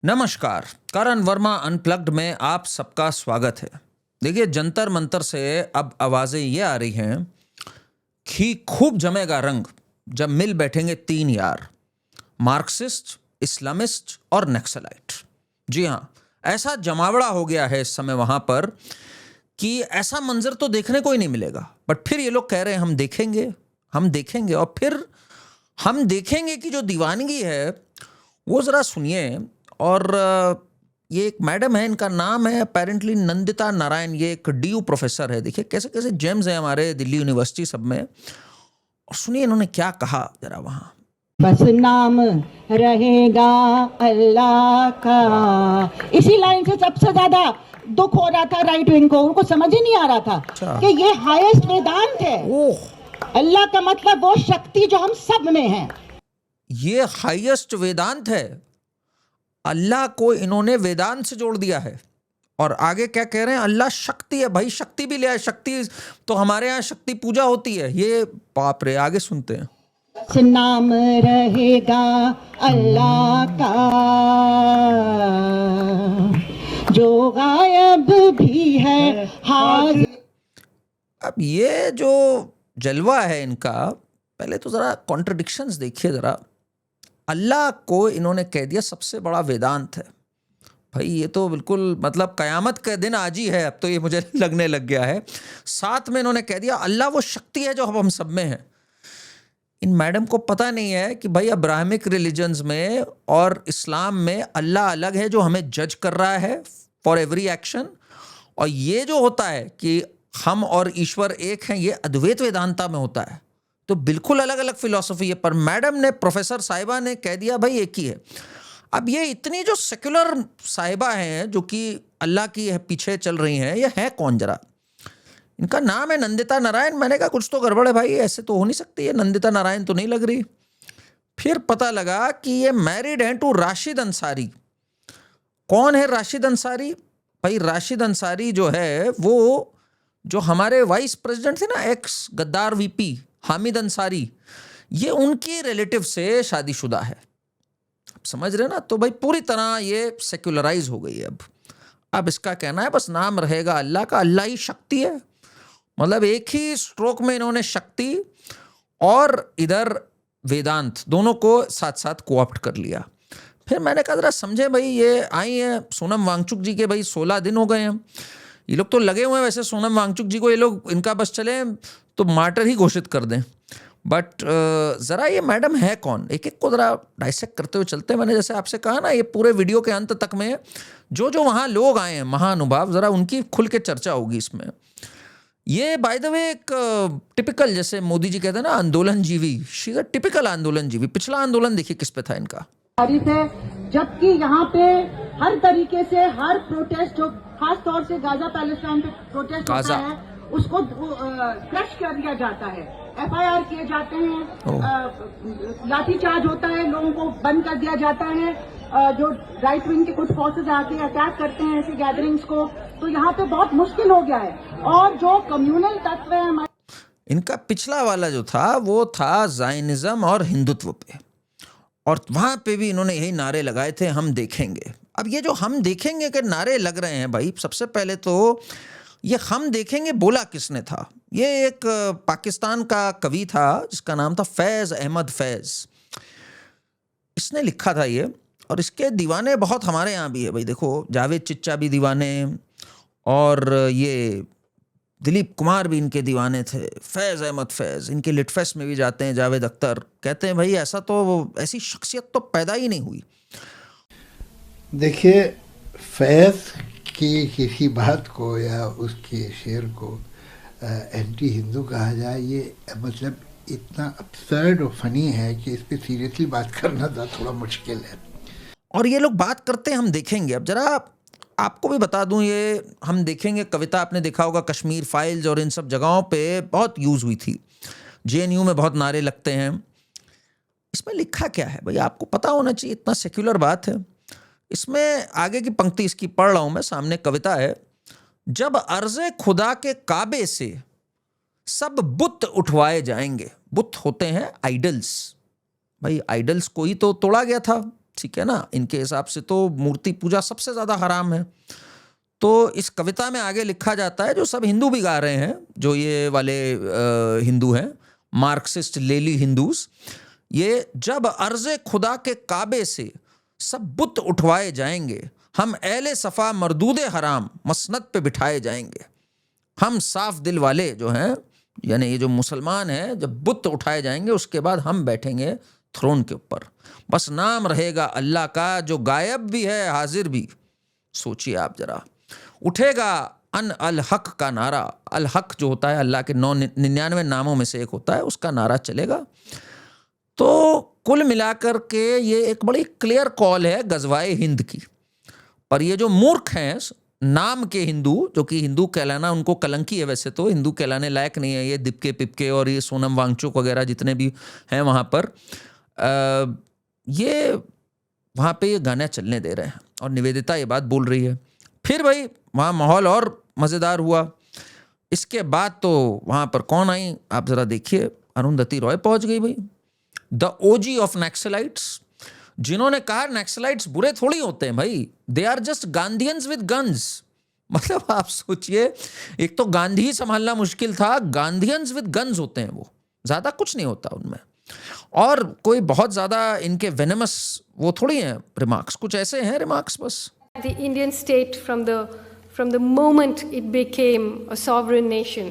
नमस्कार। करण वर्मा अनप्लग्ड में आप सबका स्वागत है। देखिए, जंतर मंतर से अब आवाजें ये आ रही हैं कि खूब जमेगा रंग जब मिल बैठेंगे तीन यार, मार्क्सिस्ट, इस्लामिस्ट और नक्सलाइट। जी हाँ, ऐसा जमावड़ा हो गया है इस समय वहां पर कि ऐसा मंजर तो देखने को ही नहीं मिलेगा। बट फिर ये लोग कह रहे हैं हम देखेंगे और फिर हम देखेंगे कि जो दीवानगी है वो जरा सुनिए। और ये एक मैडम है, इनका नाम है अपेरेंटली नंदिता नारायण। ये एक डीयू प्रोफेसर है। देखिए कैसे कैसे जेम्स हैं हमारे दिल्ली यूनिवर्सिटी सब में। और सुनिए इन्होंने क्या कहा जरा वहां। बस नाम रहेगा अल्लाह का। इसी लाइन से सबसे ज्यादा दुख हो रहा था राइट विंग को। उनको समझ ही नहीं आ रहा था कि ये हाईएस्ट वेदांत है। अल्लाह का मतलब वो शक्ति जो हम सब में है। ये हाईएस्ट वेदांत है। अल्लाह को इन्होंने वेदांत से जोड़ दिया है। और आगे क्या कह रहे हैं? अल्लाह शक्ति है। भाई शक्ति भी ले आए। शक्ति तो हमारे यहाँ शक्ति पूजा होती है। ये बाप रे, आगे सुनते हैं। नाम रहेगा अल्लाह का जो गायब भी है हाजिर। अब ये जो जलवा है इनका, पहले तो जरा कॉन्ट्रडिक्शंस देखिए जरा। अल्लाह को इन्होंने कह दिया सबसे बड़ा वेदांत है। भाई ये तो बिल्कुल मतलब कयामत का दिन आज ही है। अब तो ये मुझे लगने लग गया है। साथ में इन्होंने कह दिया अल्लाह वो शक्ति है जो हम सब में है। इन मैडम को पता नहीं है कि भाई अब्राहमिक रिलीजन्स में और इस्लाम में अल्लाह अलग है जो हमें जज कर रहा है फॉर एवरी एक्शन। और ये जो होता है कि हम और ईश्वर एक हैं, ये अद्वैत वेदांता में होता है। तो बिल्कुल अलग अलग फिलॉसफी है। पर मैडम ने, प्रोफेसर साहिबा ने कह दिया भाई एक ही है। अब ये इतनी जो सेक्युलर साहिबा हैं जो कि अल्लाह की पीछे चल रही हैं, ये है कौन जरा? इनका नाम है नंदिता नारायण। मैंने कहा कुछ तो गड़बड़ है भाई, ऐसे तो हो नहीं सकती, ये नंदिता नारायण तो नहीं लग रही। फिर पता लगा कि ये मैरिड हैं टू राशिद अंसारी। कौन है राशिद अंसारी? भाई राशिद अंसारी जो है वो जो हमारे वाइस प्रेसिडेंट थे ना, एक्स गद्दार वीपी हामिद अंसारी, ये उनकी रिलेटिव से शादीशुदा है। आप समझ रहे ना? तो भाई पूरी तरह ये सेक्युलराइज हो गई है। अब इसका कहना है बस नाम रहेगा अल्लाह का। अल्लाह ही शक्ति है। मतलब एक ही स्ट्रोक में इन्होंने शक्ति और इधर वेदांत दोनों को साथ साथ कोऑप्ट कर लिया। फिर मैंने कहा जरा समझे भाई, ये आई है सोनम वांगचुक जी के भाई 16 दिन हो गए हैं। ये लोग तो लगे हुए हैं वैसे सोनम वांगचुक जी को, ये लोग इनका बस चले तो मार्टर ही घोषित कर दें। बट ज़रा ये मैडम है कौन, एक एक को ज़रा डाइसेक्ट करते हुए चलते हैं। मैंने जैसे आपसे कहा ना, ये पूरे वीडियो के अंत तक में जो जो वहाँ लोग आए हैं महानुभाव, ज़रा उनकी खुल के चर्चा होगी इसमें। ये बाय द वे एक टिपिकल, जैसे मोदी जी कहते हैं ना आंदोलन जीवी, शी इज अ टिपिकल आंदोलन जीवी। पिछला आंदोलन देखिए किस पे था इनका। जबकि यहाँ पे हर तरीके से हर प्रोटेस्ट जो खास तौर से गाजा पैलेस्टाइन पे प्रोटेस्ट होता है उसको क्रश कर दिया जाता है। एफआईआर किए जाते हैं, लाठीचार्ज होता है, लोगों को बंद कर दिया जाता है। जो राइट विंग के कुछ फोर्सेस आके अटैक करते हैं ऐसी गैदरिंग्स को। तो यहाँ पे बहुत मुश्किल हो गया है। और जो कम्युनल तत्व है हमारे, इनका पिछला वाला जो था वो था जायनिज्म और हिंदुत्व पे। और वहां पे भी इन्होंने यही नारे लगाए थे, हम देखेंगे। अब ये जो हम देखेंगे के नारे लग रहे हैं भाई, सबसे पहले तो ये हम देखेंगे बोला किसने था? ये एक पाकिस्तान का कवि था जिसका नाम था फैज़ अहमद फैज़। इसने लिखा था ये, और इसके दीवाने बहुत हमारे यहाँ भी है भाई। देखो जावेद चिच्चा भी दीवाने, और ये दिलीप कुमार भी इनके दीवाने थे। फैज़ अहमद फैज़, इनके लिटफेस्ट में भी जाते हैं जावेद अख्तर। कहते हैं भाई ऐसा तो, ऐसी शख्सियत तो पैदा ही नहीं हुई। देखिए, फैज़ की किसी बात को या उसके शेर को एंटी हिंदू कहा जाए, ये मतलब इतना अब्सर्ड और फनी है कि इस पर सीरियसली बात करना थोड़ा मुश्किल है। और ये लोग बात करते हैं हम देखेंगे। अब जरा आपको भी बता दूं, ये हम देखेंगे कविता आपने देखा होगा कश्मीर फाइल्स और इन सब जगहों पे बहुत यूज़ हुई थी। जेएनयू में बहुत नारे लगते हैं। इसमें लिखा क्या है भाई, आपको पता होना चाहिए, इतना सेक्युलर बात है। इसमें आगे की पंक्ति इसकी पढ़ रहा हूं मैं, सामने कविता है। जब अर्ज़े खुदा के काबे से सब बुत उठवाए जाएंगे। बुत होते हैं आइडल्स। भाई आइडल्स को ही तो तोड़ा गया था ठीक है ना, इनके हिसाब से तो मूर्ति पूजा सबसे ज़्यादा हराम है। तो इस कविता में आगे लिखा जाता है, जो सब हिंदू भी गा रहे हैं, जो ये वाले हिंदू हैं, मार्क्सिस्ट लेली हिंदूस, ये जब अर्ज़े खुदा के काबे से सब बुत उठवाए जाएंगे, हम एले सफ़ा मरदूदे हराम मसनद पे बिठाए जाएंगे। हम साफ दिल वाले जो हैं, यानी ये जो मुसलमान हैं, जब बुत उठाए जाएंगे उसके बाद हम बैठेंगे थ्रोन के ऊपर। बस नाम रहेगा अल्लाह का, जो गायब भी है हाजिर भी। सोचिए आप जरा, उठेगा अन अल हक का नारा। अल हक जो होता है अल्लाह के 99 नामों में से एक होता है, उसका नारा चलेगा। तो कुल मिलाकर के ये एक बड़ी क्लियर कॉल है गजवाए हिंद की। पर ये जो मूर्ख हैं नाम के हिंदू, जो कि हिंदू कहलाना उनको कलंकी है, वैसे तो हिंदू कहलाने लायक नहीं है, ये दिपके पिपके और ये सोनम वांगचुक वगैरह जितने भी हैं वहाँ पर, ये वहाँ पे ये गाना चलने दे रहे हैं और निवेदिता ये बात बोल रही है। फिर भाई वहाँ माहौल और मज़ेदार हुआ। इसके बाद तो वहाँ पर कौन आई आप ज़रा देखिए, अरुंधति रॉय पहुँच गई भाई, द ओजी ऑफ नक्सलाइट्स, जिन्होंने कहा नक्सलाइट्स बुरे थोड़ी होते हैं भाई, they are just Gandhians with guns. मतलब आप सोचिए, एक तो गांधी ही संभालना मुश्किल था, गांधीयंस विद गन्स होते हैं वो, ज़्यादा कुछ नहीं होता उनमें, और कोई बहुत ज़्यादा इनके वेनमस वो थोड़ी हैं रिमार्क्स, कुछ ऐसे हैं रिमार्क्स बस। The Indian state from the moment it became a sovereign nation,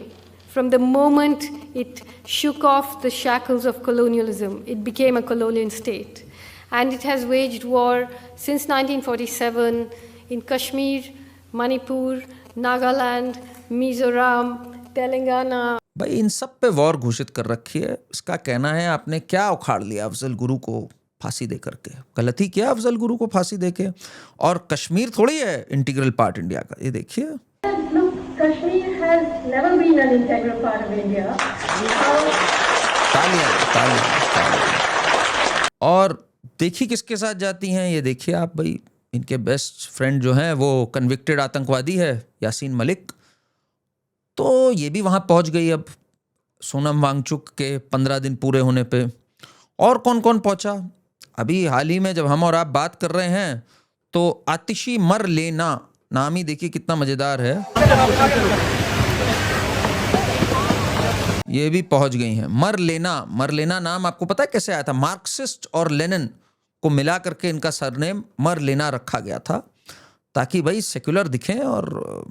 from the moment it shook off the shackles of colonialism, it became a colonial state. And it has waged war since 1947 in Kashmir, Manipur, Nagaland, Mizoram, Telangana. भाई इन सब पे war घोषित कर रखी है। इसका कहना है आपने क्या उखाड़ लिया अफजल गुरु को फांसी दे करके, गलती किया अफजल गुरु को फांसी दे के। और कश्मीर थोड़ी है इंटीग्रल पार्ट इंडिया का, ये देखिए। Kashmir has never been an integral part of India. तालियां। और देखिए किसके साथ जाती हैं, ये देखिए आप भाई, इनके बेस्ट फ्रेंड जो हैं वो कन्विक्टेड आतंकवादी है यासीन मलिक। तो ये भी वहाँ पहुँच गई अब सोनम वांगचुक के 15 दिन पूरे होने पे। और कौन कौन पहुँचा अभी हाल ही में जब हम और आप बात कर रहे हैं, तो आतिशी मर लेना नाम ही देखिए कितना मज़ेदार है, ये भी पहुंच गई हैं। मर लेना नाम आपको पता है कैसे आया था? मार्क्सिस्ट और लेनिन को मिला करके इनका सरनेम मर लेना रखा गया था, ताकि भाई सेक्युलर दिखें और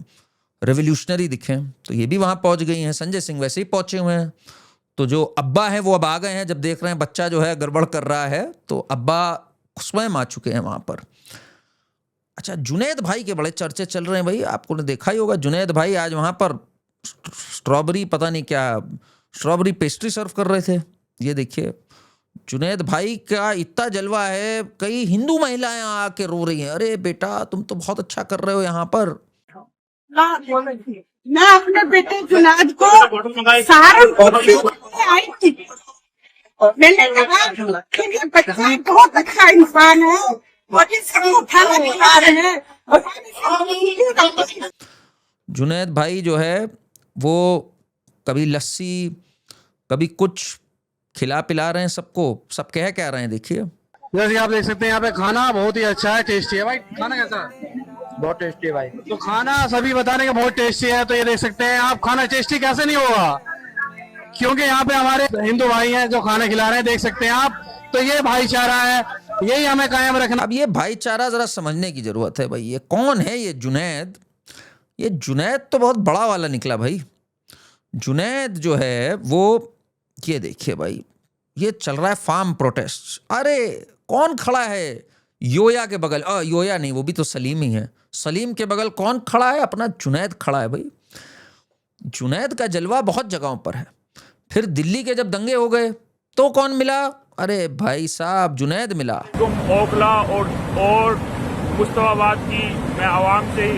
रेवोल्यूशनरी दिखें। तो ये भी वहाँ पहुँच गई हैं। संजय सिंह वैसे ही पहुँचे हुए हैं। तो जो अब्बा हैं वो अब आ गए हैं, जब देख रहे हैं बच्चा जो है गड़बड़ कर रहा है, तो अब्बा स्वयं आ चुके हैं वहाँ पर। अच्छा, जुनैद भाई के बड़े चर्चे चल रहे हैं भाई, आपको ने देखा ही होगा। जुनैद भाई आज वहाँ पर स्ट्रॉबेरी पता नहीं क्या स्ट्रॉबेरी पेस्ट्री सर्व कर रहे थे। ये देखिए जुनैद भाई का इतना जलवा है, कई हिंदू महिलाएं आके रो रही हैं, अरे बेटा तुम तो बहुत अच्छा कर रहे हो यहाँ पर। मैं अपने बेटे जुनैद को सहारनपुर आई थी, मैंने कहा कि ये बच्चा बहुत अच्छा इंसान है और इसको खाना खिला रहे हैं। जुनैद भाई जो है वो कभी लस्सी कभी कुछ खिला पिला रहे हैं सबको। सब कह रहे हैं देखिए। जैसे आप देख सकते हैं यहाँ पे खाना बहुत ही अच्छा है, टेस्टी है भाई। खाना कैसा है? बहुत टेस्टी है भाई। तो खाना सभी बताने का बहुत टेस्टी है। तो ये देख सकते हैं आप, खाना टेस्टी कैसे नहीं होगा, क्योंकि यहाँ पे हमारे हिंदू भाई हैं जो खाना खिला रहे हैं, देख सकते हैं आप। तो ये भाईचारा है, यही हमें कायम रखना। अब ये भाईचारा जरा समझने की जरूरत है भाई। ये कौन है ये जुनैद? ये जुनैद तो बहुत बड़ा वाला निकला भाई। जुनैद जो है वो, ये देखिए भाई, ये चल रहा है फार्म प्रोटेस्ट। अरे कौन खड़ा है योया के बगल? योया नहीं, वो भी तो सलीम ही है। सलीम के बगल कौन खड़ा है? अपना जुनैद खड़ा है भाई। जुनैद का जलवा बहुत जगहों पर है। फिर दिल्ली के जब दंगे हो गए तो कौन मिला? अरे भाई साहब जुनैद मिला। तुम ओखला और मुस्तफाबाद की मैं आवाम से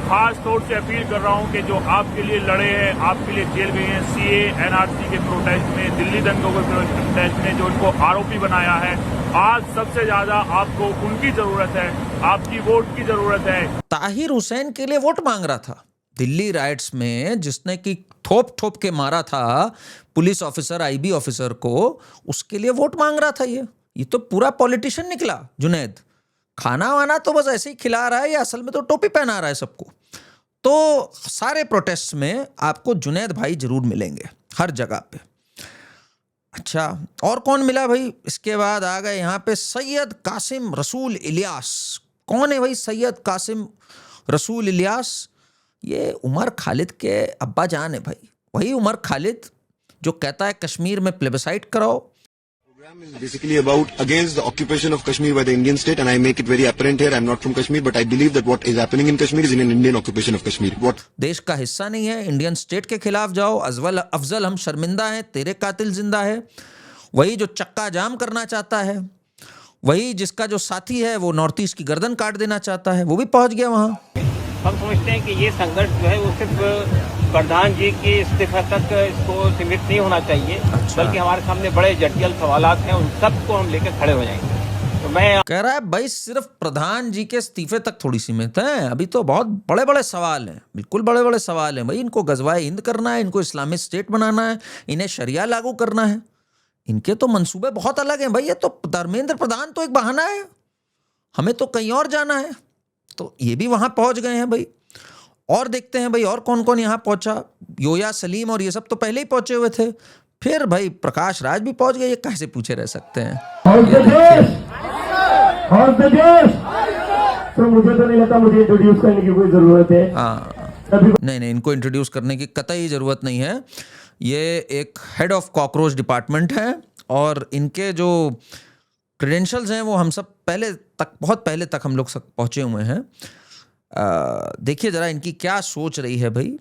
खास तौर से अपील कर रहा हूं कि जो आपके लिए लड़े हैं, आपके लिए जेल गए हैं, सीए एनआरसी के प्रोटेस्ट में, दिल्ली दंगों के प्रोटेस्ट में, जो इनको आरोपी बनाया है, आज सबसे ज्यादा आपको उनकी जरूरत है, आपकी वोट की जरूरत है। ताहिर हुसैन के लिए वोट मांग रहा था दिल्ली राइट्स में, जिसने कि थोप के मारा था पुलिस ऑफिसर, आईबी ऑफिसर को, उसके लिए वोट मांग रहा था ये। ये तो पूरा पॉलिटिशियन निकला जुनैद। खाना वाना तो बस ऐसे ही खिला रहा है, या असल में तो टोपी पहना रहा है सबको। तो सारे प्रोटेस्ट में आपको जुनैद भाई जरूर मिलेंगे हर जगह पे। अच्छा, और कौन मिला भाई? इसके बाद आ गए यहाँ पे सैयद कासिम रसूल इलियास। कौन है भाई सैयद कासिम रसूल इलियास? ये उमर खालिद के अब्बा जान है भाई। वही उमर खालिद जो कहता है कश्मीर में प्लेबिसाइट कराओ। Program is basically about against the occupation of Kashmir by the Indian state, and I make it very apparent here. I'm not from Kashmir, but I believe that what is happening in Kashmir is in an Indian occupation of Kashmir. What देश का हिस्सा नहीं है, Indian state के खिलाफ जाओ। अफजल हम शर्मिंदा हैं, तेरे कातिल जिंदा है। वही जो चक्का जाम करना चाहता है, वही जिसका जो साथी है वो नॉर्थ ईस्ट की गर्दन काट देना चाहता है, वो भी पहुंच गया वहां। हम समझते हैं कि ये संघर्ष जो है वो सिर्फ प्रधान जी के इस्तीफे तक इसको सीमित नहीं होना चाहिए, बल्कि हमारे सामने बड़े जटिल सवालात हैं, उन सबको हम लेकर खड़े हो जाएंगे। तो मैं कह रहा है भाई सिर्फ प्रधान जी के इस्तीफे तक थोड़ी सीमित है, अभी तो बहुत बड़े बड़े सवाल हैं, बिल्कुल बड़े बड़े सवाल हैं भाई। इनको गजवाए हिंद करना है, इनको इस्लामिक स्टेट बनाना है, इन्हें शरिया लागू करना है। इनके तो मंसूबे बहुत अलग हैं भाई। ये तो धर्मेंद्र प्रधान तो एक बहाना है, हमें तो कहीं और जाना है। तो ये भी वहां पहुंच गए हैं भाई। और देखते हैं भाई और कौन कौन यहाँ पहुंचा। योया सलीम और ये सब तो पहले ही पहुंचे हुए थे। फिर भाई प्रकाश राज भी पहुंच गए। ये कैसे पूछे रह सकते हैं? तो मुझे तो नहीं लगता मुझे इंट्रोड्यूस करने की कोई जरूरत है। नहीं, इनको इंट्रोड्यूस करने की कतई जरूरत नहीं है। ये एक हेड ऑफ कॉकरोच डिपार्टमेंट है और इनके जो क्रेडेंशियल्स हैं वो हम सब बहुत पहले तक हम लोग सब पहुंचे हुए हैं। देखिए जरा इनकी क्या सोच रही है भाई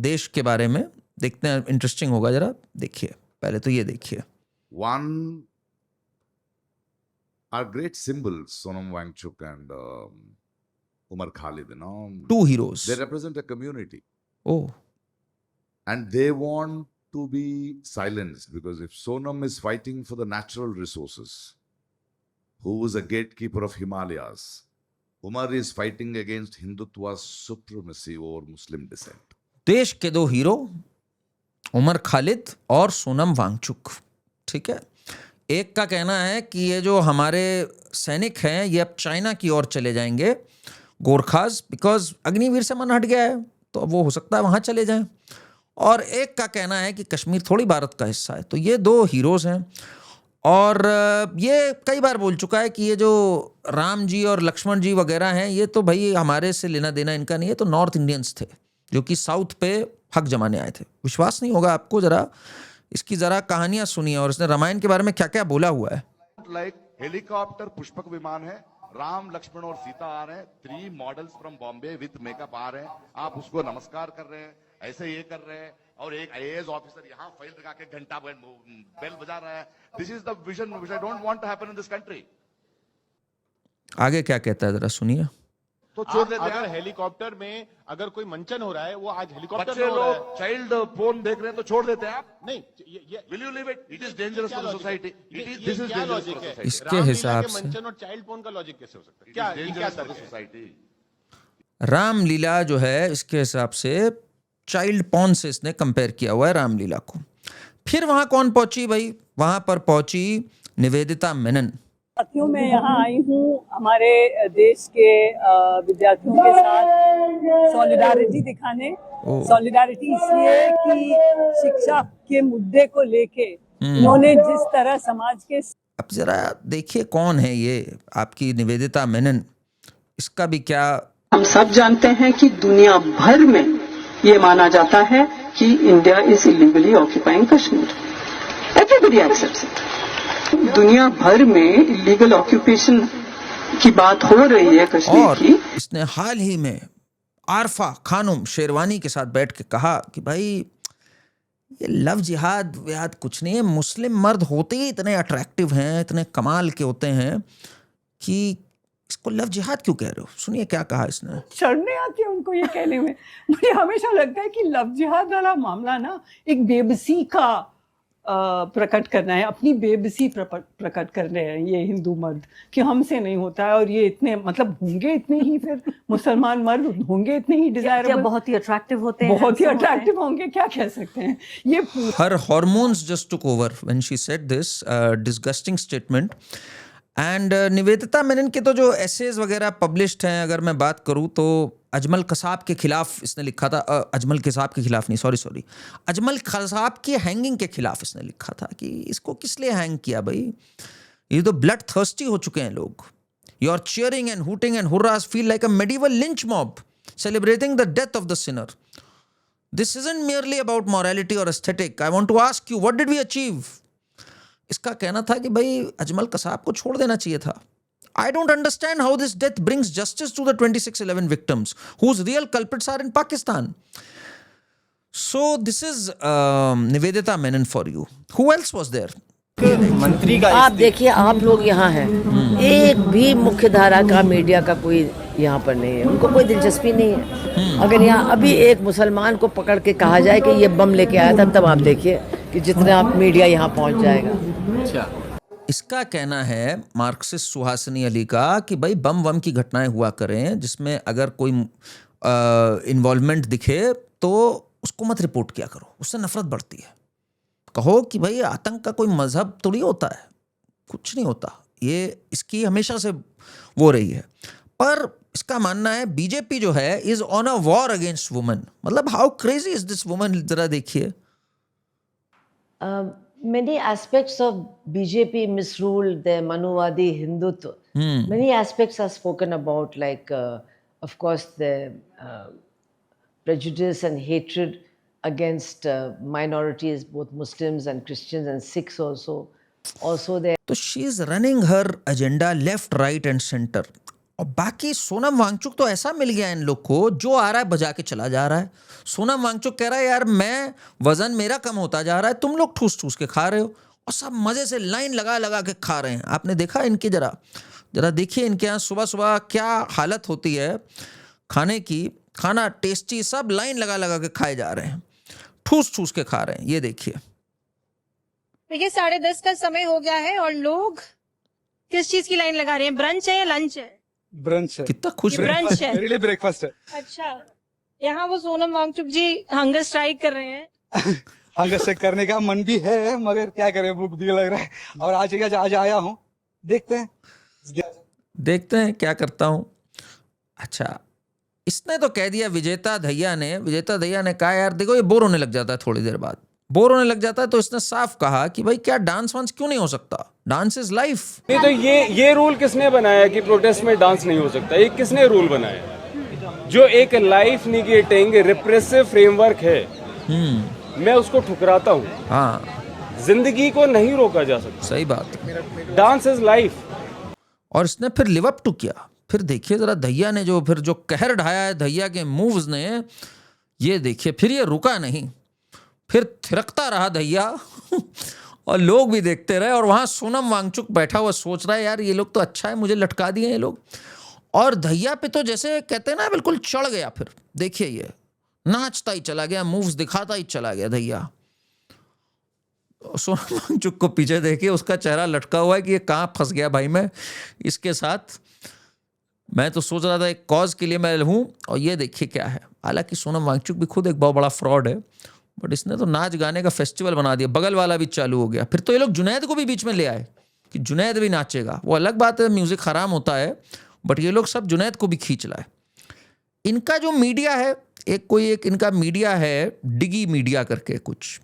देश के बारे में। देखते हैं, इंटरेस्टिंग होगा। जरा देखिए, पहले तो ये देखिए। One are great symbols, Sonam Wangchuk and Umar Khalid, you know. Two heroes. They represent a community. Oh. And they want to be silenced because if Sonam is fighting for the natural resources, who is a gatekeeper of Himalayas, Umar is fighting against Hindutva's supremacy over Muslim descent. देश के दो hero Umar Khalid और सोनम वांगचुक, ठीक है। एक का कहना है कि ये जो हमारे सैनिक हैं ये अब चाइना की ओर चले जाएंगे, गोरखास, बिकॉज अग्निवीर से मन हट गया है तो अब वो हो सकता है वहाँ चले जाएं। और एक का कहना है कि कश्मीर थोड़ी भारत का हिस्सा है। तो ये दो हीरोज़ हैं। और ये कई बार बोल चुका है कि ये जो राम जी और लक्ष्मण जी वगैरह हैं ये तो भाई हमारे से लेना देना इनका नहीं है, तो नॉर्थ इंडियंस थे जो कि साउथ पे हक जमाने आए थे। विश्वास नहीं होगा आपको, जरा इसकी जरा कहानियां सुनिए और इसने रामायण के बारे में क्या क्या बोला हुआ है। लाइक हेलीकॉप्टर, पुष्पक विमान है, राम लक्ष्मण और सीता आ रहे हैं, 3 models from Bombay with makeup आ रहे हैं, आप उसको नमस्कार कर रहे हैं, ऐसे ये कर रहे हैं, और एक आईएएस ऑफिसर यहाँ फाइल लगा के घंटा बेल बजा रहा है। This is the vision which I don't want to happen in this country. आगे क्या कहता है जरा सुनिए। तो छोड़ देते हैं। अगर हेलीकॉप्टर में अगर कोई मंचन हो रहा है, वो आज हेलीकॉप्टर बच्चे लोग चाइल्ड पोर्न देख रहे हैं तो छोड़ देते हैं आप? नहीं, will you leave it? It is dangerous for the society. This is dangerous for society. इसके हिसाब से मंचन और चाइल्ड पोर्न का लॉजिक कैसे हो सकता है? क्या dangerous for the society? Ramlila जो है इसके हिसाब से चाइल्ड पॉर्न से इसने कंपेयर किया हुआ है रामलीला को। फिर वहां कौन पहुंची भाई? वहां पर पहुंची निवेदिता मेनन। साथियों, मैं यहाँ आई हूँ हमारे देश के विद्यार्थियों के साथ सॉलिडारिटी दिखाने। सॉलिडारिटी इसलिए कि शिक्षा के मुद्दे को लेके उन्होंने जिस तरह समाज के। अब जरा देखिए कौन है ये आपकी निवेदिता मेनन, इसका भी क्या। हम सब जानते हैं कि दुनिया भर में ये माना जाता है कि India is illegally occupying Kashmir. Everybody accepts it. दुनिया भर में इलीगल ऑक्यूपेशन की बात हो रही है कश्मीर की। इसने हाल ही में आरफा खानुम शेरवानी के साथ बैठ के कहा कि भाई ये लव जिहाद कुछ नहीं है, मुस्लिम मर्द होते ही इतने अट्रैक्टिव हैं, इतने कमाल के होते हैं कि इसको लव जिहाद क्यों कह रहे हो। सुनिए क्या कहा इसने। शर्म नहीं आती है उनको ये कहने में। मुझे हमेशा लगता है कि लव जिहाद वाला मामला ना एक बेबसी का प्रकट करना है, अपनी बेबसी प्रकट कर रहे हैं ये हिंदू मर्द कि हमसे नहीं होता है, और ये इतने मतलब होंगे इतने ही, फिर मुसलमान मर्द होंगे इतने ही डिजायरेबल, बहुत ही अट्रैक्टिव होते हैं, बहुत ही अट्रैक्टिव होंगे, क्या कह सकते हैं ये Her hormones just took over when she said this disgusting statement. And Nivedita Menon के तो जो एसेज वगैरह पब्लिश्ड हैं, अगर मैं बात करूं तो अजमल कसाब के खिलाफ इसने लिखा था, अजमल कसाब के खिलाफ नहीं, सॉरी, अजमल कसाब की हैंगिंग के खिलाफ इसने लिखा था कि इसको किस लिए हैंग किया भाई, ये तो ब्लड थर्स्टी हो चुके हैं लोग. Your cheering and hooting and hurrahs feel like a medieval lynch mob celebrating the death of the sinner. This isn't merely about morality or aesthetic. I want to ask you, what did we achieve? इसका कहना था कि भाई अजमल कसाब को छोड़ देना चाहिए था. I don't understand how this death brings justice to the 26/11 victims whose real culprits are in Pakistan. So this is Nivedita Menon for you. Who else was there? मंत्री का आप देखिए, आप लोग यहाँ हैं, एक भी मुख्य धारा का मीडिया का कोई यहाँ पर नहीं है, उनको कोई दिलचस्पी नहीं है. अगर यहाँ अभी एक मुसलमान को पकड़ के कहा जाए कि ये बम लेके आया था, तब आप देखिए कि जितना मीडिया यहाँ पहुँच जाएगा. इसका कहना है मार्क्सिस्ट सुहासिनी अली का कि भाई बम वम की घटनाएं हुआ करें जिसमें अगर कोई इन्वॉल्वमेंट दिखे तो उसको मत रिपोर्ट किया करो, उससे नफरत बढ़ती है. कहो कि भाई आतंक का कोई मजहब थोड़ी होता है, कुछ नहीं होता. ये इसकी हमेशा से वो रही है. पर इसका मानना है बीजेपी जो है is on a war against women. मतलब how crazy is this woman, जरा देखिए. Many aspects of BJP misruled the Manuvadi Hindutva. Many aspects are spoken about, like, of course, the prejudice and hatred against minorities, both Muslims and Christians and Sikhs also. Also there. So she is running her agenda left, right and center. और बाकी सोनम वांगचुक तो ऐसा मिल गया इन लोग को, जो आ रहा है बजा के चला जा रहा है. सोनम वांगचुक कह रहा है यार मैं वजन मेरा कम होता जा रहा है, तुम लोग ठूस ठूस के खा रहे हो, और सब मजे से लाइन लगा लगा के खा रहे हैं. आपने देखा इनकी, जरा देखिए इनके यहाँ सुबह सुबह क्या हालत होती है खाने की. खाना टेस्टी, सब लाइन लगा लगा के खाए जा रहे हैं, ठूस ठूस के खा रहे हैं. ये देखिए. देखिए 10:30 का समय हो गया है और लोग किस चीज की लाइन लगा रहे हैं? ब्रंच है या लंच है? ब्रंच है. कितना खुश ब्रंच है, मेरे लिए ब्रेकफास्ट है. अच्छा, यहाँ वो सोनम वांगचुक जी हंगर स्ट्राइक कर रहे हैं. हंगर स्ट्राइक करने का मन भी है, मगर क्या करें, भूख भी लग रहा है. और आज आया हूँ, देखते हैं क्या करता हूँ. अच्छा, इसने तो कह दिया विजेता दहिया ने कहा यार देखो ये बोर होने लग जाता है, थोड़ी देर बाद बोर होने लग जाता है. तो इसने साफ कहा कि भाई क्या डांस वांस क्यों नहीं हो सकता, डांस इज लाइफ. नहीं तो ये रूल किसने बनाया कि प्रोटेस्ट में डांस नहीं हो सकता? ये किसने रूल बनाया? जो एक लाइफ निगेटिंग रिप्रेसिव फ्रेमवर्क है, मैं उसको ठुकराता हूँ. हाँ, जिंदगी को नहीं रोका जा सकता. सही बात. Dance is life. और इसने फिर लिव अप टू किया. फिर देखिए जरा दहिया ने जो कहर ढाया है दहिया के मूव्स ने, ये देखिए. फिर ये रुका नहीं, फिर थिरकता रहा दहिया और लोग भी देखते रहे. और वहां सोनम वांगचुक बैठा हुआ सोच रहा है यार ये लोग तो अच्छा है, मुझे लटका दिए ये लोग. और दहिया पे तो जैसे कहते हैं ना बिल्कुल चढ़ गया. फिर देखिए ये नाचता ही चला गया, मूव्स दिखाता ही चला गया दहिया. सोनम वांगचुक को पीछे देखिए, उसका चेहरा लटका हुआ है कि ये कहाँ फंस गया भाई मैं इसके साथ. मैं तो सोच रहा था एक कॉज के लिए मैं हूँ, और ये देखिए क्या है. हालांकि सोनम वांगचुक भी खुद एक बहुत बड़ा फ्रॉड है, बट इसने तो नाच गाने का फेस्टिवल बना दिया. बगल वाला भी चालू हो गया. फिर तो ये लोग जुनैद को भी बीच में ले आए कि जुनैद भी नाचेगा. वो अलग बात है, म्यूजिक हराम होता है, बट ये लोग सब जुनैद को भी खींच लाए. इनका जो मीडिया है, एक इनका मीडिया है डिगी मीडिया करके कुछ,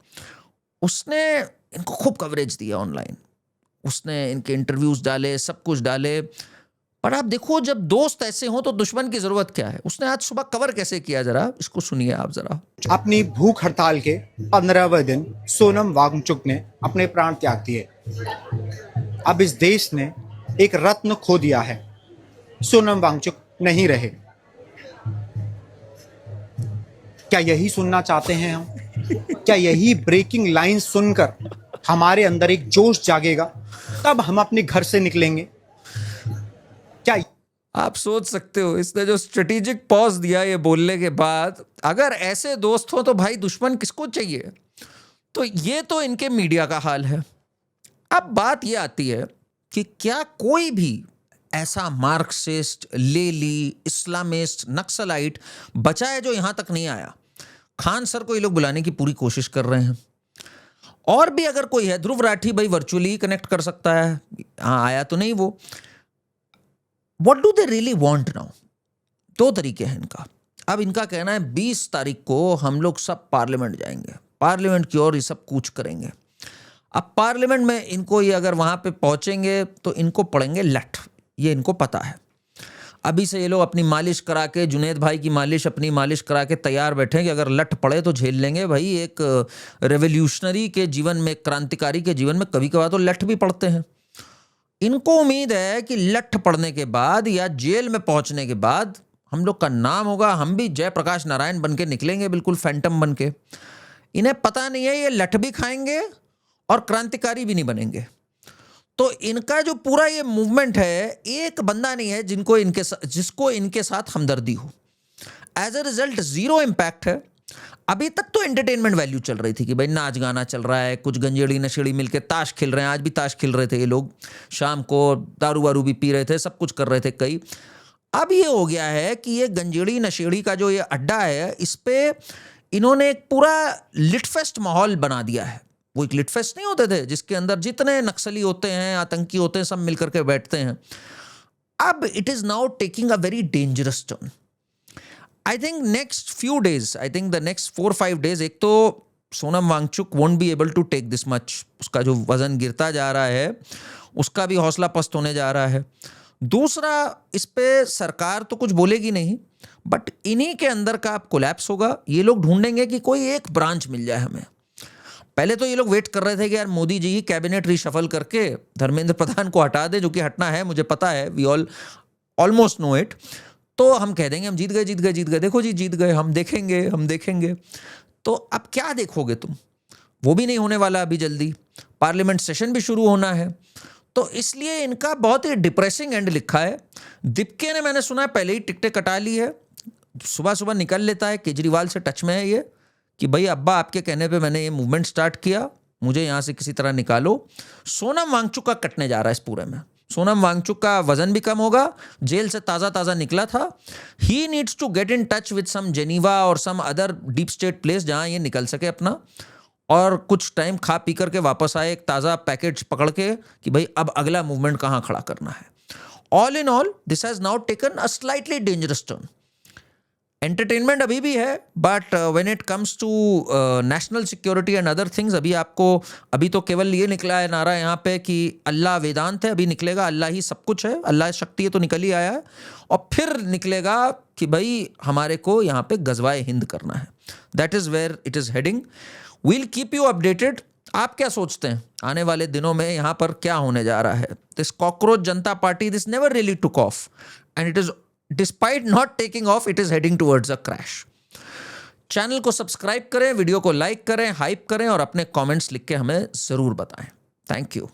उसने इनको खूब कवरेज दिया ऑनलाइन. उसने इनके इंटरव्यूज डाले, सब कुछ डाले. पर आप देखो जब दोस्त ऐसे हो तो दुश्मन की जरूरत क्या है. उसने आज सुबह कवर कैसे किया, जरा इसको सुनिए आप जरा. अपनी भूख हड़ताल के 15वें दिन सोनम वांगचुक ने अपने प्राण त्याग दिए. अब इस देश ने एक रत्न खो दिया है. सोनम वांगचुक नहीं रहे. क्या यही सुनना चाहते हैं हम? क्या यही ब्रेकिंग लाइन सुनकर हमारे अंदर एक जोश जागेगा, तब हम अपने घर से निकलेंगे? क्या आप सोच सकते हो इसने जो स्ट्रेटेजिक पॉज दिया ये बोलने के बाद, अगर ऐसे दोस्त हो तो भाई दुश्मन किसको चाहिए. तो ये तो इनके मीडिया का हाल है। अब बात ये आती है कि क्या कोई भी ऐसा मार्क्सिस्ट, लेली, इस्लामिस्ट, नक्सलाइट बचा है जो यहां तक नहीं आया? खान सर को ये लोग बुलाने की पूरी कोशिश कर रहे हैं। और भी अगर कोई है, ध्रुव राठी भाई वर्चुअली कनेक्ट कर सकता है, हाँ आया तो नहीं वो। What do they really want now? दो तरीके हैं इनका। अब इनका कहना है 20 तारीख को हम लोग सब पार्लियामेंट जाएंगे, पार्लियामेंट की ओर ये सब कूच करेंगे। अब पार्लियामेंट में इनको ये अगर वहां पे पहुंचेंगे तो इनको पड़ेंगे लठ, ये इनको पता है। अभी से ये लोग अपनी मालिश करा के, जुनेद भाई की मालिश, अपनी मालिश करा के तैयार बैठे कि अगर लठ पड़े तो झेल लेंगे। भाई एक रेवोल्यूशनरी के जीवन में, क्रांतिकारी के जीवन में कभी कभार तो लठ भी पड़ते हैं। इनको उम्मीद है कि लठ पड़ने के बाद या जेल में पहुंचने के बाद हम लोग का नाम होगा, हम भी जयप्रकाश नारायण बन के निकलेंगे, बिल्कुल फैंटम बन के। इन्हें पता नहीं है ये लठ भी खाएंगे और क्रांतिकारी भी नहीं बनेंगे। तो इनका जो पूरा ये मूवमेंट है, एक बंदा नहीं है जिसको इनके साथ हमदर्दी हो। As a result zero impact है। अभी तक तो एंटरटेनमेंट वैल्यू चल रही थी कि भाई नाच गाना चल रहा है, कुछ गंजेड़ी नशेड़ी मिलके ताश खेल रहे हैं। आज भी ताश खेल रहे थे ये लोग, शाम को दारू वारू भी पी रहे थे, सब कुछ कर रहे थे कई। अब ये हो गया है कि ये गंजेड़ी नशेड़ी का जो ये अड्डा है, इस पे इन्होंने एक पूरा लिटफेस्ट माहौल बना दिया है। वो एक लिटफेस्ट नहीं होते थे जिसके अंदर जितने नक्सली होते हैं, आतंकी होते हैं, सब मिलकर के बैठते हैं। अब it is now taking a very dangerous turn. I think next few days, I think the next 4-5 days, एक तो Sonam Wangchuk won't be able to take this much, उसका जो वजन गिरता जा रहा है, उसका भी हौसला पस्त होने जा रहा है। दूसरा, इस पे सरकार तो कुछ बोलेगी नहीं, बट इन्हीं के अंदर का अब कोलैप्स होगा। ये लोग ढूंढेंगे कि कोई एक ब्रांच मिल जाए हमें। पहले तो ये लोग वेट कर रहे थे कि यार मोदी जी ही कैबिनेट रिशफल करके धर्मेंद्र प्रधान को हटा दे, जो कि हटना है, मुझे पता है, we all almost know it. तो हम कह देंगे हम जीत गए, जीत गए, जीत गए, देखो जी जीत गए, हम देखेंगे। तो अब क्या देखोगे तुम? वो भी नहीं होने वाला अभी जल्दी, पार्लियामेंट सेशन भी शुरू होना है। तो इसलिए इनका बहुत ही डिप्रेसिंग एंड लिखा है। दीपके ने, मैंने सुना है, पहले ही टिकटें कटा ली है, सुबह सुबह निकल लेता है, केजरीवाल से टच में है ये कि भाई अब्बा आपके कहने पे मैंने ये मूवमेंट स्टार्ट किया, मुझे यहाँ से किसी तरह निकालो। सोनम वांगचुक का कटने जा रहा है इस पूरे में। सोनम वांगचुक का वजन भी कम होगा, जेल से ताज़ा निकला था। He needs to get in touch with some Geneva और some other deep state place जहाँ ये निकल सके अपना, और कुछ टाइम खा पी करके वापस आए एक ताज़ा पैकेज पकड़ के कि भाई अब अगला मूवमेंट कहाँ खड़ा करना है। All in all this has now taken a slightly dangerous turn. Entertainment अभी भी है, but when it comes to national security and other things, अभी तो केवल ये निकला है नारा यहाँ पे कि अल्लाह वेदांत है, अभी निकलेगा अल्लाह ही सब कुछ है, अल्लाह शक्ति है तो निकल ही आया है, और फिर निकलेगा कि भाई हमारे को यहाँ पे गजवाए हिंद करना है। That is where it is heading. We'll keep you updated. आप क्या सोचते हैं आने वाले दिनों में यहाँ पर क्या होने जा रहा है? This cockroach Janata party, this never really took off, and it is despite not taking of, it is heading towards a crash. Channel को सब्सक्राइब करें, वीडियो को लाइक करें, हाइप करें, और अपने कमेंट्स लिख के हमें ज़रूर बताएं। Thank you.